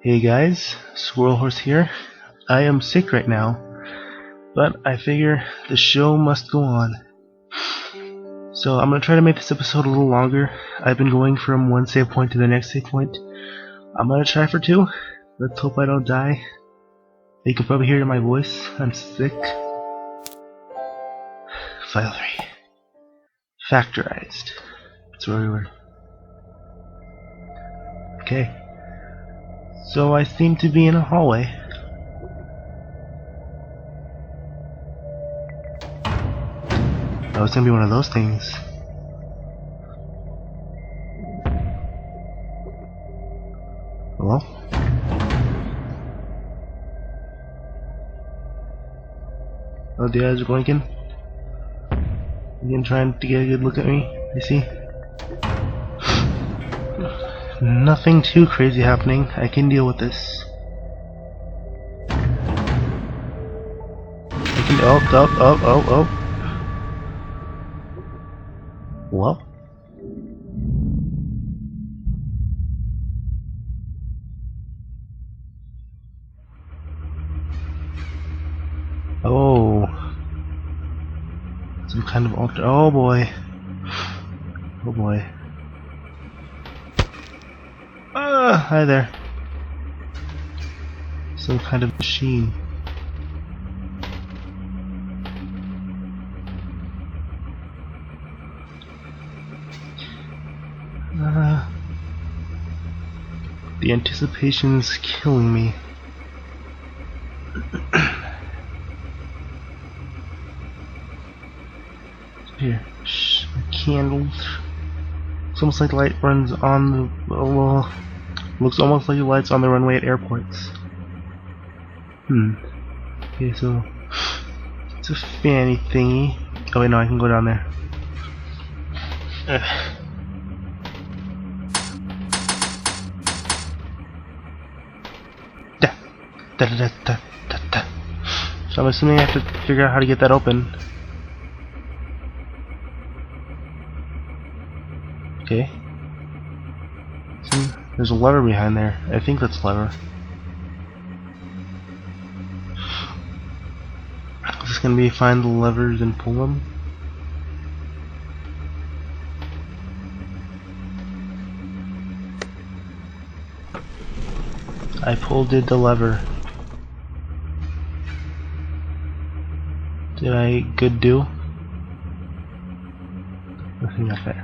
Hey guys, SquirrelHorse here. I am sick right now, but I figure the show must go on. So I'm gonna try to make this episode a little longer. I've been going from one save point to the next save point. I'm gonna try for 2. Let's hope I don't die. You can probably hear it in my voice. I'm sick. File 3. Factorized. That's where we were. Okay. So I seem to be in a hallway. Oh, it's gonna be one of those things. Hello? Oh, the eyes are blinking. Again, trying to get a good look at me. I see. Nothing too crazy happening. I can deal with this. I can. Oh. Well. Oh. Some kind of altar. Oh boy. Oh boy. Hi there. Some kind of machine. The anticipation's killing me. Here, shh, candles. It's almost like the light runs on the. Well, looks almost like the lights on the runway at airports. Okay, so it's a fanny thingy. Oh wait, no, I can go down there. So I'm assuming I have to figure out how to get that open. Okay. So there's a lever behind there. I think that's lever. Is this gonna be find the levers and pull them? I pulled the lever. Did I good do? Nothing up there.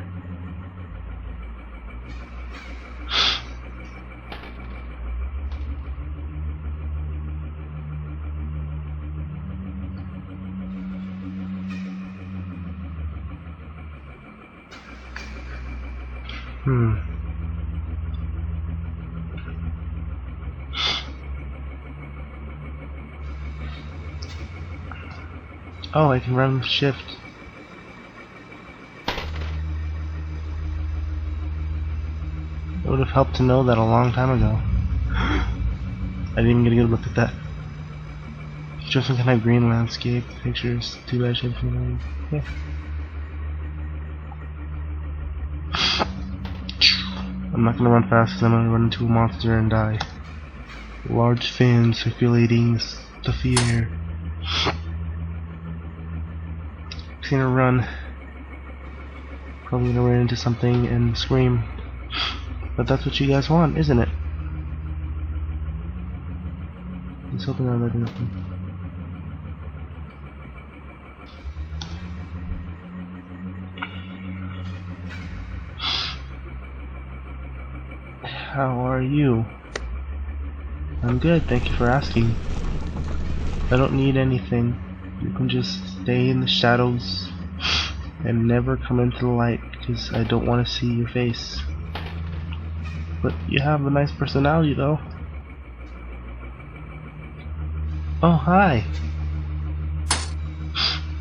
Oh, I can run shift. It would have helped to know that a long time ago. I didn't even get a good look at that. Just some kind of green landscape pictures. Too bad shift. Yeah. I'm not gonna run fast because I'm gonna run into a monster and die. Large fan circulating the stuffy air. Gonna run. Probably gonna run into something and scream. But that's what you guys want, isn't it? Let's open that letter up. How are you? I'm good, thank you for asking. I don't need anything. You can just stay in the shadows and never come into the light because I don't want to see your face. But you have a nice personality though. Oh, hi.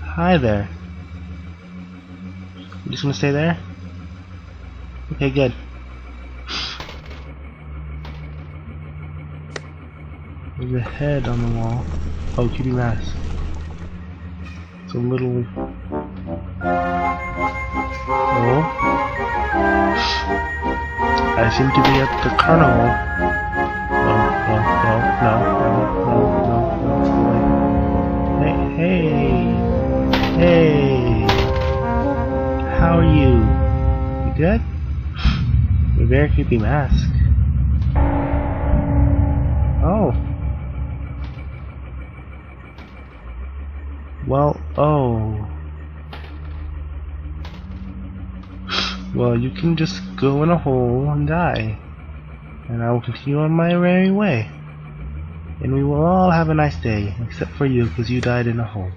Hi there. You just gonna stay there? Okay, good. There's a head on the wall. Oh, cutie mask. It's a little. Oh. I seem to be at the carnival. Oh. good? A very creepy mask. Oh. Well, oh. Well, you can just go in a hole and die. And I will continue on my merry way. And we will all have a nice day, except for you, because you died in a hole.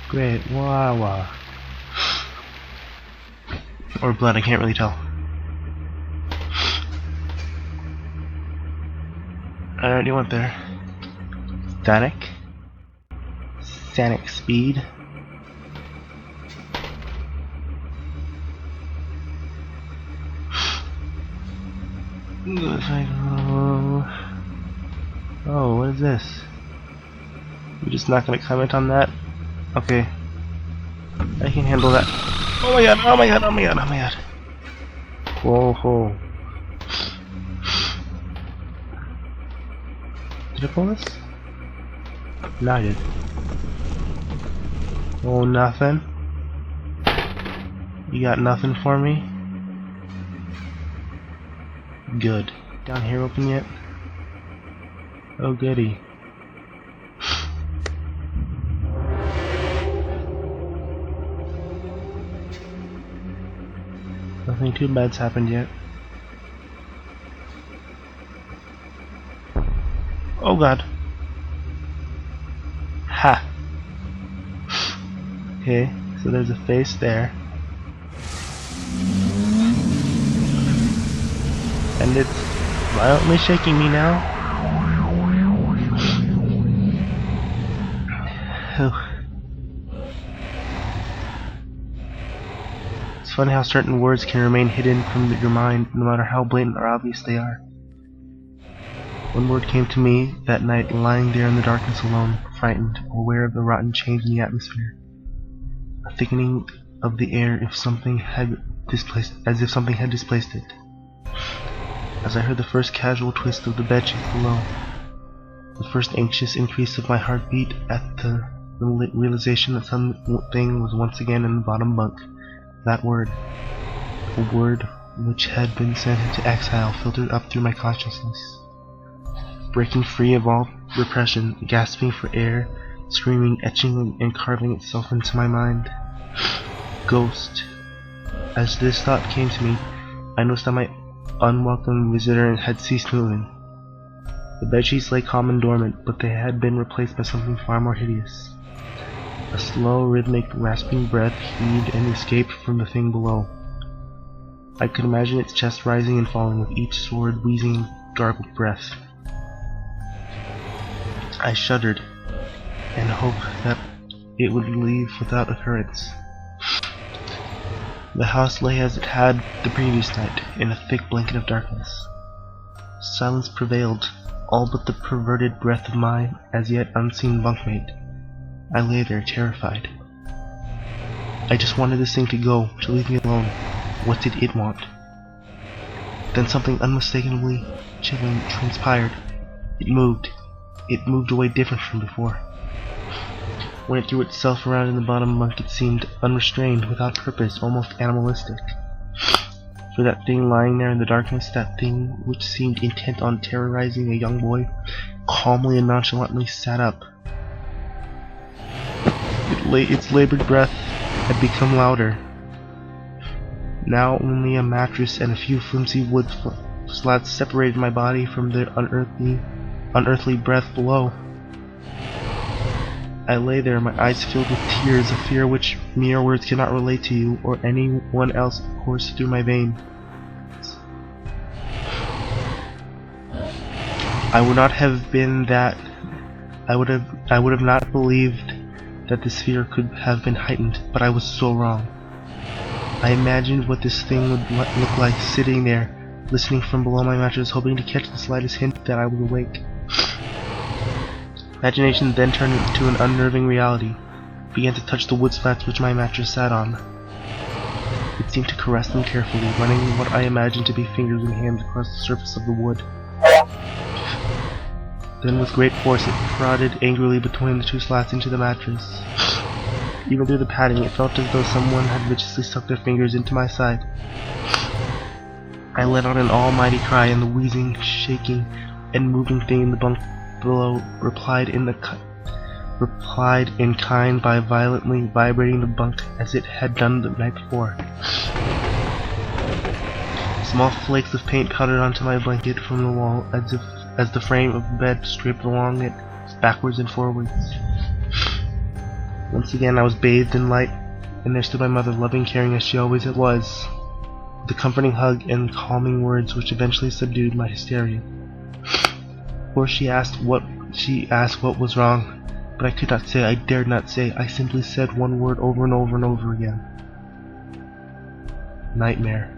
Great, wah wah. Or blood, I can't really tell. I already went there. Sanic speed. Oh, what is this? You're just not gonna comment on that? Okay. I can handle that. Oh my god, oh my god, oh my god, oh my god. Whoa, whoa. Did I pull this? No, I did. Oh, nothing? You got nothing for me? Good. Down here open yet? Oh goody. Nothing too bad's happened yet. Oh god. Ha! Okay, so there's a face there. And it's violently shaking me now. Oh. It's funny how certain words can remain hidden from your mind no matter how blatant or obvious they are. One word came to me that night, lying there in the darkness alone, frightened, aware of the rotten change in the atmosphere. A thickening of the air as if something had displaced it. As I heard the first casual twist of the bedsheets below, the first anxious increase of my heartbeat at the realization that something was once again in the bottom bunk, that word, a word which had been sent into exile, filtered up through my consciousness. Breaking free of all repression, gasping for air, screaming, etching and carving itself into my mind. Ghost. As this thought came to me, I noticed that my unwelcome visitor had ceased moving. The bedsheets lay calm and dormant, but they had been replaced by something far more hideous. A slow, rhythmic, rasping breath heaved and escaped from the thing below. I could imagine its chest rising and falling with each sordid, wheezing, garbled breath. I shuddered, and hoped that it would leave without occurrence. The house lay as it had the previous night, in a thick blanket of darkness. Silence prevailed, all but the perverted breath of my as yet unseen bunkmate. I lay there, terrified. I just wanted this thing to go, to leave me alone. What did it want? Then something unmistakably chilling transpired. It moved. It moved away different from before. When it threw itself around in the bottom bunk, it seemed unrestrained, without purpose, almost animalistic. For that thing lying there in the darkness, that thing which seemed intent on terrorizing a young boy, calmly and nonchalantly sat up. Its labored breath had become louder. Now only a mattress and a few flimsy wood slats separated my body from the unearthly breath below. I lay there, my eyes filled with tears, a fear which mere words cannot relate to you or anyone else coursed through my veins. I would not have been that. I would have not believed that this fear could have been heightened, but I was so wrong. I imagined what this thing would look like, sitting there, listening from below my mattress, hoping to catch the slightest hint that I was awake. Imagination then turned into an unnerving reality, began to touch the wood slats which my mattress sat on. It seemed to caress them carefully, running what I imagined to be fingers and hands across the surface of the wood. Then with great force it prodded angrily between the two slats into the mattress. Even through the padding, it felt as though someone had viciously stuck their fingers into my side. I let out an almighty cry, and the wheezing, shaking, and moving thing in the bunk below replied in kind by violently vibrating the bunk as it had done the night before. Small flakes of paint powdered onto my blanket from the wall as the frame of the bed scraped along it backwards and forwards. Once again I was bathed in light, and there stood my mother, loving, caring as she always was, with a comforting hug and calming words which eventually subdued my hysteria. Of course she asked what was wrong, but I could not say, I dared not say. I simply said one word over and over and over again. Nightmare.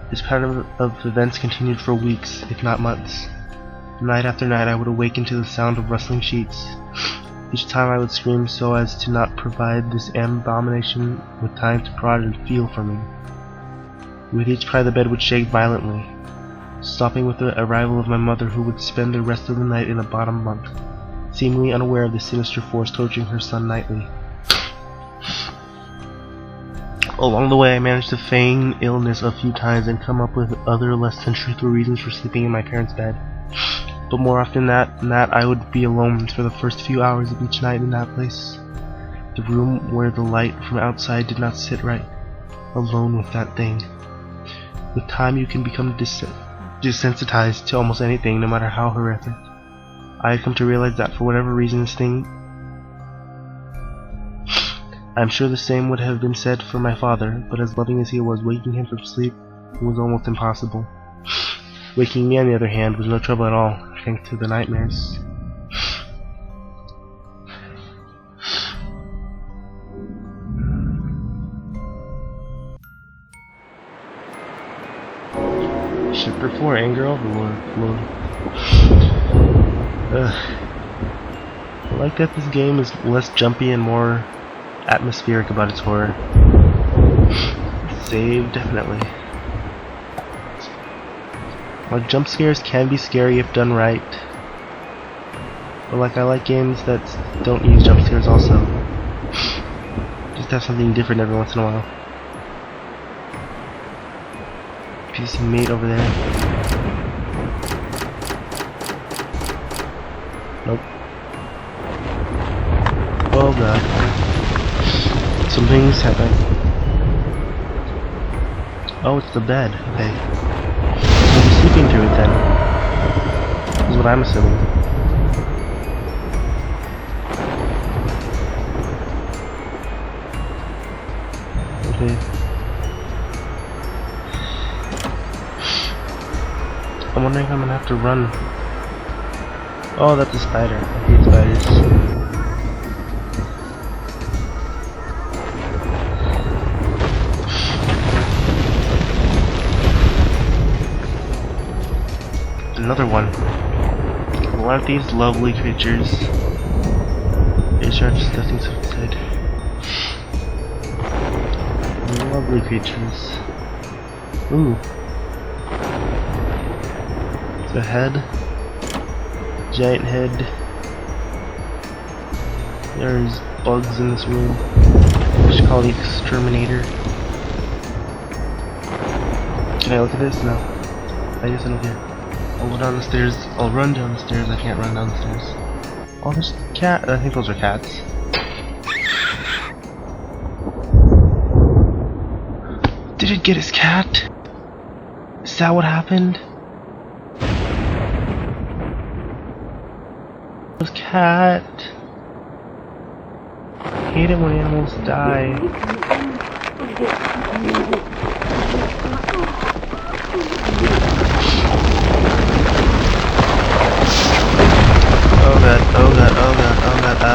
This pattern of events continued for weeks, if not months. Night after night I would awaken to the sound of rustling sheets. Each time I would scream so as to not provide this abomination with time to prod and feel for me. With each cry the bed would shake violently, stopping with the arrival of my mother, who would spend the rest of the night in a bottom bunk, seemingly unaware of the sinister force torturing her son nightly. Along the way I managed to feign illness a few times and come up with other less than truthful reasons for sleeping in my parents' bed. But more often than that I would be alone for the first few hours of each night in that place. The room where the light from outside did not sit right. Alone with that thing. With time you can become desensitized to almost anything, no matter how horrific. I had come to realize that for whatever reason this thing... I'm sure the same would have been said for my father, but as loving as he was, waking him from sleep was almost impossible. Waking me, on the other hand, was no trouble at all, thanks to the nightmares. Chapter 4, Anger Overload. I like that this game is less jumpy and more atmospheric about its horror. Save, definitely. While jump scares can be scary if done right, but I like games that don't use jump scares also. Just have something different every once in a while. Piece of meat over there. Nope. Oh god. Something's happening. Oh, it's the bed. Okay. We'll be sleeping through it then. Is what I'm assuming. Okay. I'm wondering if I'm gonna have to run. Oh, that's a spider. I hate spiders. Another one. One of these lovely creatures. They are just nothing so inside. Lovely creatures. Ooh. It's a head. Giant head. There's bugs in this room. I should call the exterminator. Can I look at this? No. I guess I don't care. I'll go down the stairs. I'll run down the stairs. I can't run down the stairs. Oh, there's a cat. I think those are cats. Did it get his cat? Is that what happened? His cat. I hate it when animals die. Oh god, oh god, oh god, oh god,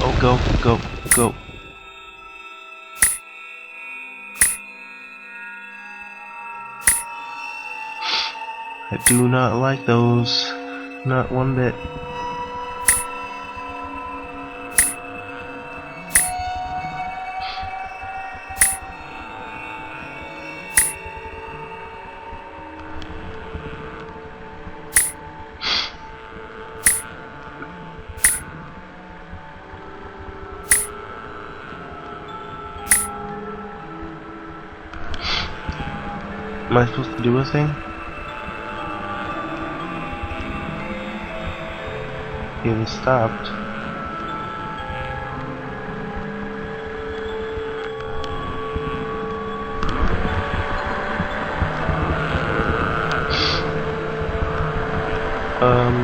Oh, go. I do not like those. Not one bit. Am I supposed to do a thing? It stopped. I'm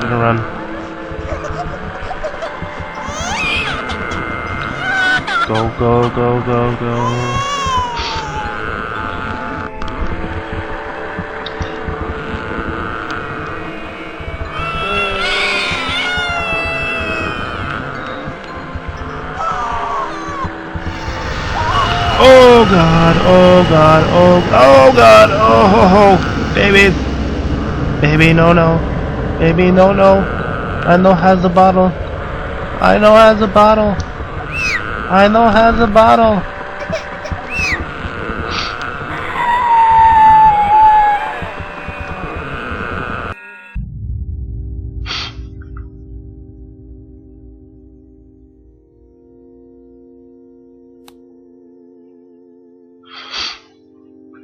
gonna run. Go, go, go, go, go. Oh god, oh god, oh god, oh, baby, baby, no, no, baby, no, no. I know has a bottle. I know has a bottle. I know has a bottle.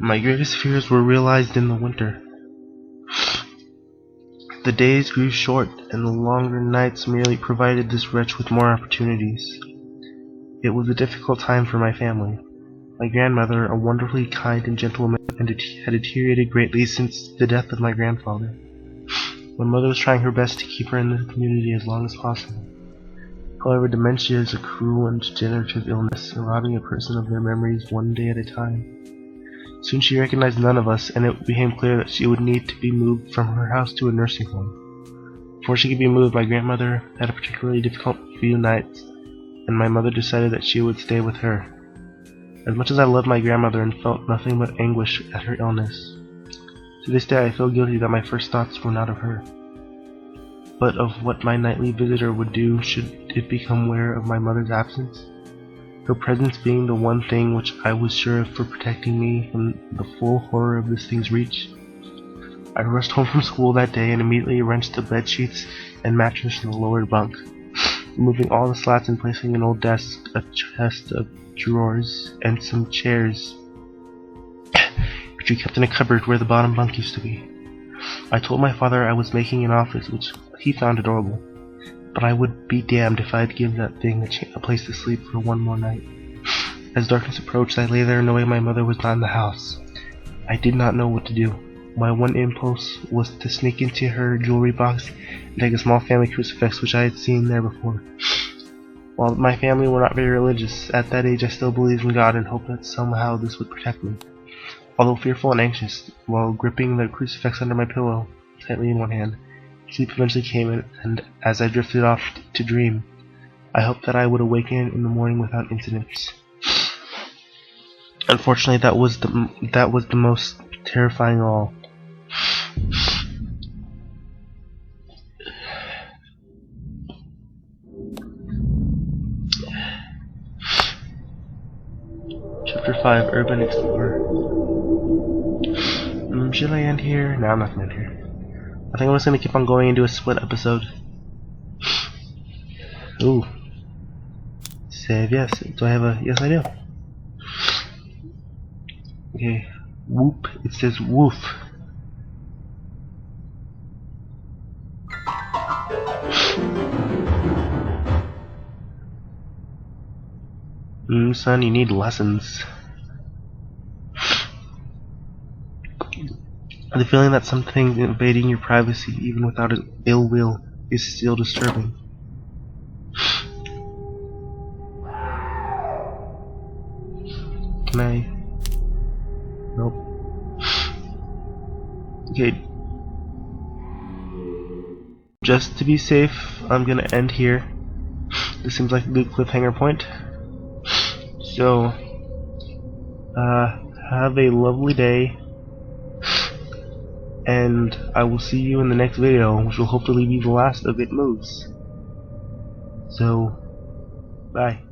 My greatest fears were realized in the winter. The days grew short, and the longer nights merely provided this wretch with more opportunities. It was a difficult time for my family. My grandmother, a wonderfully kind and gentle woman, had deteriorated greatly since the death of my grandfather. My mother was trying her best to keep her in the community as long as possible. However, dementia is a cruel and degenerative illness, robbing a person of their memories one day at a time. Soon she recognized none of us, and it became clear that she would need to be moved from her house to a nursing home. Before she could be moved, my grandmother had a particularly difficult few nights, and my mother decided that she would stay with her. As much as I loved my grandmother and felt nothing but anguish at her illness, to this day I feel guilty that my first thoughts were not of her, but of what my nightly visitor would do should it become aware of my mother's absence. Her presence being the one thing which I was sure of for protecting me from the full horror of this thing's reach. I rushed home from school that day and immediately wrenched the bed sheets and mattress from the lower bunk, removing all the slats and placing an old desk, a chest of drawers, and some chairs, which we kept in a cupboard where the bottom bunk used to be. I told my father I was making an office, which he found adorable. But I would be damned if I'd give that thing a place to sleep for one more night. As darkness approached, I lay there knowing my mother was not in the house. I did not know what to do. My one impulse was to sneak into her jewelry box and take a small family crucifix which I had seen there before. While my family were not very religious, at that age I still believed in God and hoped that somehow this would protect me. Although fearful and anxious, while gripping the crucifix under my pillow tightly in one hand, sleep eventually came, and as I drifted off to dream, I hoped that I would awaken in the morning without incidents. Unfortunately, that was the most terrifying of all. Chapter 5: Urban Explorer. Should I end here? No, I'm not gonna end here. I think I'm just gonna keep on going and do a split episode. Ooh. Save yes. Do I have a... Yes, I do. Okay. Whoop. It says woof. Son, you need lessons. The feeling that something invading your privacy, even without an ill will, is still disturbing. Can I? Nope. Okay. Just to be safe, I'm gonna end here. This seems like a good cliffhanger point. So, have a lovely day. And I will see you in the next video, which will hopefully be the last of It Moves. So, bye.